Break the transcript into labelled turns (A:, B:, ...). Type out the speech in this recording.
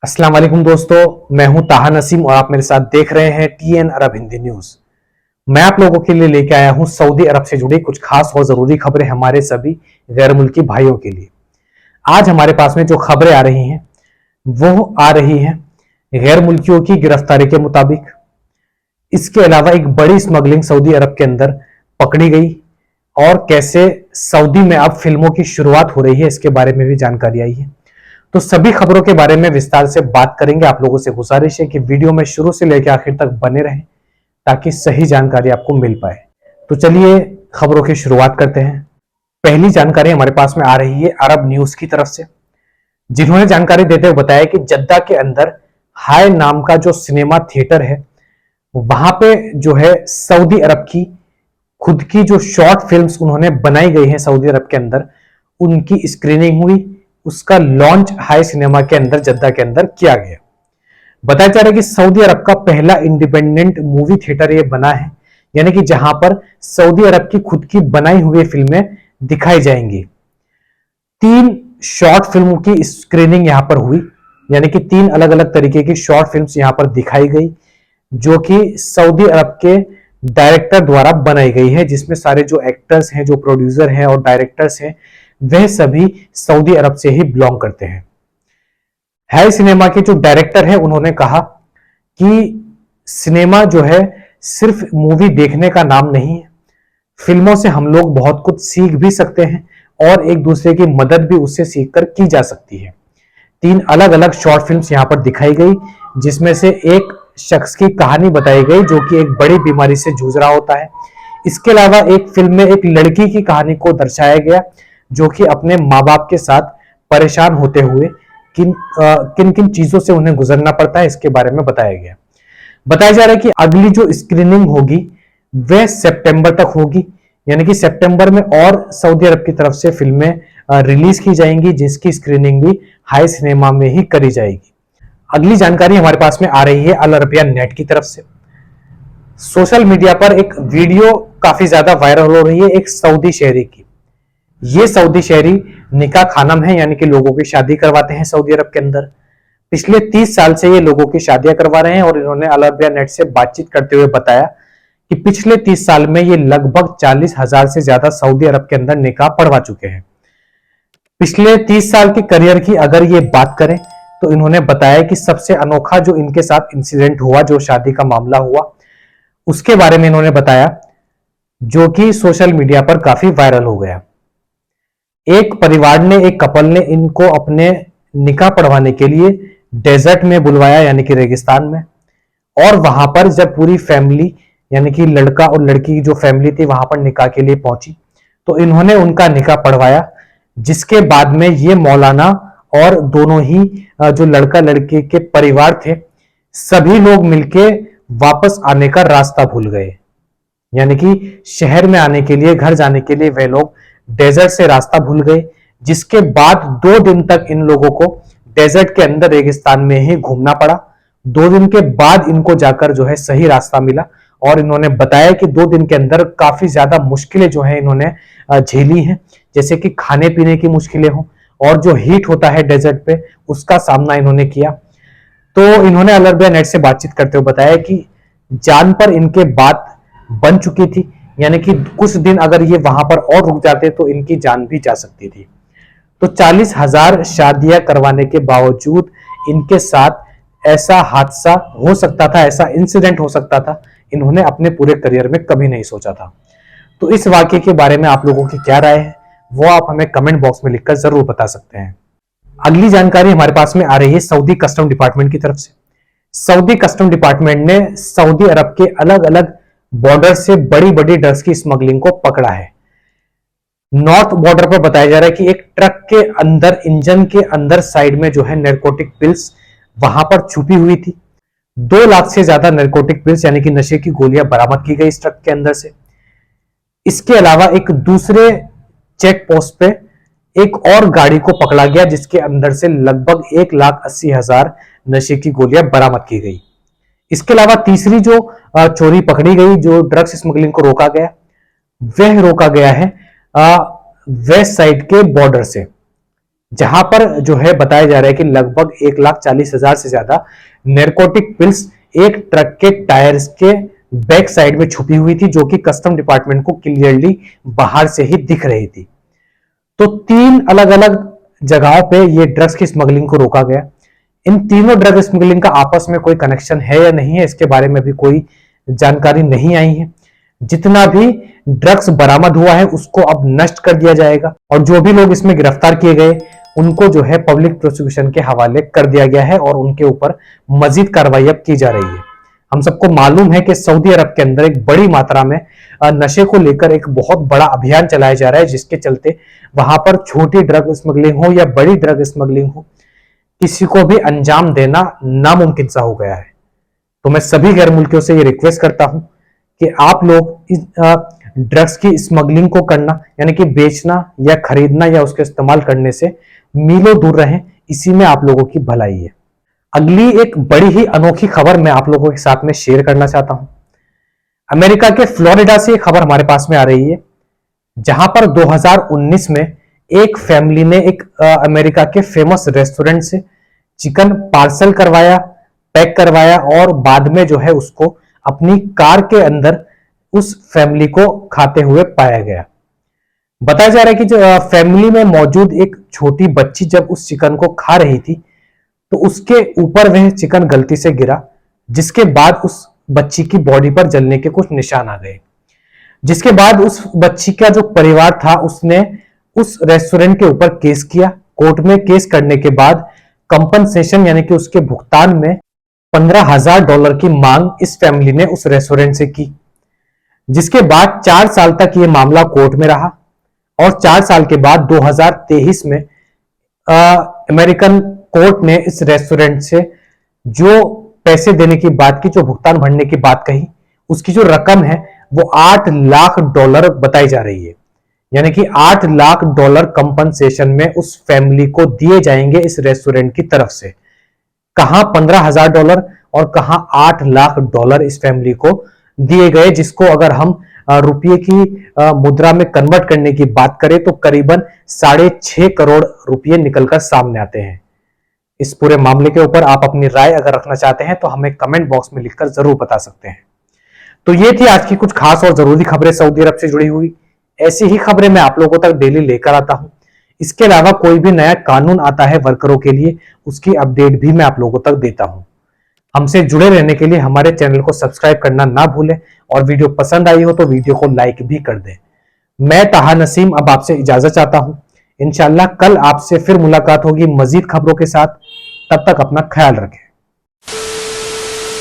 A: अस्सलाम वालेकुम दोस्तों, मैं हूं ताहा नसीम और आप मेरे साथ देख रहे हैं टीएन अरब हिंदी न्यूज। मैं आप लोगों के लिए लेके आया हूं सऊदी अरब से जुड़ी कुछ खास और जरूरी खबरें हमारे सभी गैर मुल्की भाइयों के लिए। आज हमारे पास में जो खबरें आ रही हैं वो आ रही हैं गैर मुल्कियों की गिरफ्तारी के मुताबिक। इसके अलावा एक बड़ी स्मगलिंग सऊदी अरब के अंदर पकड़ी गई और कैसे सऊदी में अब फिल्मों की शुरुआत हो रही है, इसके बारे में भी जानकारी आई है। तो सभी खबरों के बारे में विस्तार से बात करेंगे। आप लोगों से गुजारिश है कि वीडियो में शुरू से लेकर आखिर तक बने रहें ताकि सही जानकारी आपको मिल पाए। तो चलिए खबरों की शुरुआत करते हैं। पहली जानकारी हमारे पास में आ रही है अरब न्यूज की तरफ से, जिन्होंने जानकारी देते हुए बताया कि जद्दा के अंदर हाय नाम का जो सिनेमा थिएटर है, वहां पे जो है सऊदी अरब की खुद की जो शॉर्ट फिल्म्स उन्होंने बनाई गई हैं सऊदी अरब के अंदर, उनकी स्क्रीनिंग हुई। उसका लॉन्च हाई सिनेमा के अंदर जद्दा के अंदर किया गया। बताया जा रहा है कि सऊदी अरब का पहला इंडिपेंडेंट मूवी थिएटर ये बना है, यानी कि जहां पर सऊदी अरब की खुद की बनाई हुई फिल्में दिखाई जाएंगी। 3 शॉर्ट फिल्मों की स्क्रीनिंग यहां पर हुई, यानी कि 3 अलग अलग तरीके की शॉर्ट फिल्म्स यहां पर दिखाई गई, जो कि सऊदी अरब के डायरेक्टर द्वारा बनाई गई है, जिसमें सारे जो एक्टर्स हैं, जो प्रोड्यूसर हैं और डायरेक्टर्स हैं, वह सभी सऊदी अरब से ही बिलोंग करते हैं। है सिनेमा के जो डायरेक्टर है, उन्होंने कहा कि सिनेमा जो है सिर्फ मूवी देखने का नाम नहीं है, फिल्मों से हम लोग बहुत कुछ सीख भी सकते हैं और एक दूसरे की मदद भी उससे सीखकर की जा सकती है। 3 अलग अलग शॉर्ट फिल्म्स यहां पर दिखाई गई, जिसमें से एक शख्स की कहानी बताई गई जो कि एक बड़ी बीमारी से जूझ रहा होता है। इसके अलावा एक फिल्म में एक लड़की की कहानी को दर्शाया गया जो कि अपने माँ बाप के साथ परेशान होते हुए किन किन किन चीजों से उन्हें गुजरना पड़ता है, इसके बारे में बताया गया। बताया जा रहा है कि अगली जो स्क्रीनिंग होगी वह सितंबर तक होगी, यानी कि सितंबर में और सऊदी अरब की तरफ से फिल्में रिलीज की जाएंगी, जिसकी स्क्रीनिंग भी हाई सिनेमा में ही करी जाएगी। अगली जानकारी हमारे पास में आ रही है अल अरबिया नेट की तरफ से। सोशल मीडिया पर एक वीडियो काफी ज्यादा वायरल हो रही है एक सऊदी शहरी की। ये सऊदी शहरी निकाह खानम है, यानी कि लोगों की शादी करवाते हैं सऊदी अरब के अंदर। पिछले 30 साल से ये लोगों की शादियां करवा रहे हैं और इन्होंने अल अरबिया नेट से बातचीत करते हुए बताया कि पिछले 30 साल में ये लगभग 40,000 से ज्यादा सऊदी अरब के अंदर निकाह पढ़वा चुके हैं। पिछले 30 साल के करियर की अगर ये बात करें तो इन्होंने बताया कि सबसे अनोखा जो इनके साथ इंसिडेंट हुआ, जो शादी का मामला हुआ, उसके बारे में इन्होंने बताया, जो कि सोशल मीडिया पर काफी वायरल हो गया। एक परिवार ने, एक कपल ने इनको अपने निकाह पढ़वाने के लिए डेजर्ट में बुलवाया, यानी कि रेगिस्तान में। और वहां पर जब पूरी फैमिली, यानी कि लड़का और लड़की की जो फैमिली थी, वहां पर निकाह के लिए पहुंची तो इन्होंने उनका निकाह पढ़वाया, जिसके बाद में ये मौलाना और दोनों ही जो लड़का लड़के के परिवार थे, सभी लोग मिलके वापस आने का रास्ता भूल गए। यानी कि शहर में आने के लिए, घर जाने के लिए वे लोग डेजर्ट से रास्ता भूल गए, जिसके बाद 2 दिन तक इन लोगों को डेजर्ट के अंदर रेगिस्तान में ही घूमना पड़ा। 2 दिन के बाद इनको जाकर जो है सही रास्ता मिला और इन्होंने बताया कि 2 दिन के अंदर काफी ज्यादा मुश्किलें जो है इन्होंने झेली हैं, जैसे कि खाने पीने की मुश्किलें हों और जो हीट होता है डेजर्ट पे, उसका सामना इन्होंने किया। तो इन्होंने अल अरबिया नेट से बातचीत करते हुए बताया कि जान पर इनके बात बन चुकी थी, यानी कि कुछ दिन अगर ये वहां पर और रुक जाते तो इनकी जान भी जा सकती थी। तो 40,000 शादियां करवाने के बावजूद इनके साथ ऐसा हादसा हो सकता था, ऐसा इंसिडेंट हो सकता था, इन्होंने अपने पूरे करियर में कभी नहीं सोचा था। तो इस वाक्य के बारे में आप लोगों की क्या राय है, वो आप हमें कमेंट बॉक्स में लिखकर जरूर बता सकते हैं। अगली जानकारी हमारे पास में आ रही है सऊदी कस्टम डिपार्टमेंट की तरफ से। सऊदी कस्टम डिपार्टमेंट ने सऊदी अरब के अलग अलग बॉर्डर से बड़ी बड़ी ड्रग्स की स्मगलिंग को पकड़ा है। नॉर्थ बॉर्डर पर बताया जा रहा है कि एक ट्रक के अंदर, इंजन के अंदर साइड में जो है नैर्कोटिक पिल्स वहां पर छुपी हुई थी। 2 लाख से ज्यादा नैर्कोटिक पिल्स, यानी कि नशे की गोलियां बरामद की गई इस ट्रक के अंदर से। इसके अलावा एक दूसरे चेक पोस्ट पे एक और गाड़ी को पकड़ा गया, जिसके अंदर से लगभग 1,80,000 नशे की गोलियां बरामद की गई। इसके अलावा तीसरी जो चोरी पकड़ी गई, जो ड्रग्स स्मगलिंग को रोका गया, वह रोका गया है वेस्ट साइड के बॉर्डर से। जहां पर जो है बताया जा रहा है कि लगभग 1,40,000 से ज्यादा नैर्कोटिक पिल्स एक ट्रक के टायर्स के बैक साइड में छुपी हुई थी, जो कि कस्टम डिपार्टमेंट को क्लियरली बाहर से ही दिख रही थी। तो 3 अलग अलग जगहों पे ये ड्रग्स की स्मगलिंग को रोका गया। इन तीनों ड्रग स्मगलिंग का आपस में कोई कनेक्शन है या नहीं है, इसके बारे में भी कोई जानकारी नहीं आई है। जितना भी ड्रग्स बरामद हुआ है उसको अब नष्ट कर दिया जाएगा, और जो भी लोग इसमें गिरफ्तार किए गए उनको जो है पब्लिक प्रोसिक्यूशन के हवाले कर दिया गया है, और उनके ऊपर मजीद कार्रवाई अब की जा रही है। हम सबको मालूम है कि सऊदी अरब के अंदर एक बड़ी मात्रा में नशे को लेकर एक बहुत बड़ा अभियान चलाया जा रहा है, जिसके चलते वहां पर छोटी ड्रग स्मगलिंग हो या बड़ी ड्रग स्मगलिंग हो, किसी को भी अंजाम देना नामुमकिन सा हो गया है। तो मैं सभी गैर मुल्कियों से ये रिक्वेस्ट करता हूं कि आप लोग इस ड्रग्स की स्मगलिंग को करना, यानी कि बेचना या खरीदना या उसके इस्तेमाल करने से मीलों दूर रहें। इसी में आप लोगों की भलाई है। अगली एक बड़ी ही अनोखी खबर मैं आप लोगों के साथ में शेयर करना चाहता हूं। अमेरिका के फ्लोरिडा से एक खबर हमारे पास में आ रही है, जहां पर 2019 में एक फैमिली ने एक अमेरिका के फेमस रेस्टोरेंट से चिकन पार्सल करवाया, पैक करवाया, और बाद में जो है उसको अपनी कार के अंदर उस फैमिली को खाते हुए पाया गया। बताया जा रहा है कि जो फैमिली में मौजूद एक छोटी बच्ची जब उस चिकन को खा रही थी तो उसके ऊपर वह चिकन गलती से गिरा, जिसके बाद उस बच्ची की बॉडी पर जलने के कुछ निशान आ गए। जिसके बाद उस बच्ची का जो परिवार था उसने उस रेस्टोरेंट के ऊपर केस किया। कोर्ट में केस करने के बाद कंपनसेशन यानी कि उसके भुगतान में $15,000 की मांग इस फैमिली ने उस रेस्टोरेंट से की। जिसके बाद 4 साल तक यह मामला कोर्ट में रहा, और 4 साल के बाद 2023 में अमेरिकन कोर्ट ने इस रेस्टोरेंट से जो पैसे देने की बात की, जो भुगतान भरने की बात कही, उसकी जो रकम है वो $8 लाख बताई जा रही है। यानी कि $8 लाख कंपनसेशन में उस फैमिली को दिए जाएंगे इस रेस्टोरेंट की तरफ से। कहां $15,000 और कहां $8 लाख इस फैमिली को दिए गए, जिसको अगर हम रुपये की मुद्रा में कन्वर्ट करने की बात करें तो करीबन 6.5 करोड़ रुपये निकलकर सामने आते हैं। इस पूरे मामले के ऊपर आप अपनी राय अगर रखना चाहते हैं तो हमें कमेंट बॉक्स में लिखकर जरूर बता सकते हैं। तो ये थी आज की कुछ खास और जरूरी खबरें सऊदी अरब से जुड़ी हुई। ऐसी ही खबरें मैं आप लोगों तक डेली लेकर आता हूं। इसके अलावा कोई भी नया कानून आता है वर्करों के लिए, उसकी अपडेट भी मैं आप लोगों तक देता हूं। हमसे जुड़े रहने के लिए हमारे चैनल को सब्सक्राइब करना ना भूलें, और वीडियो पसंद आई हो तो वीडियो को लाइक भी कर दें। मैं ताहा नसीम अब आपसे इजाजत चाहता हूं। इंशाल्लाह कल आपसे फिर मुलाकात होगी मजीद खबरों के साथ। तब तक अपना ख्याल रखें।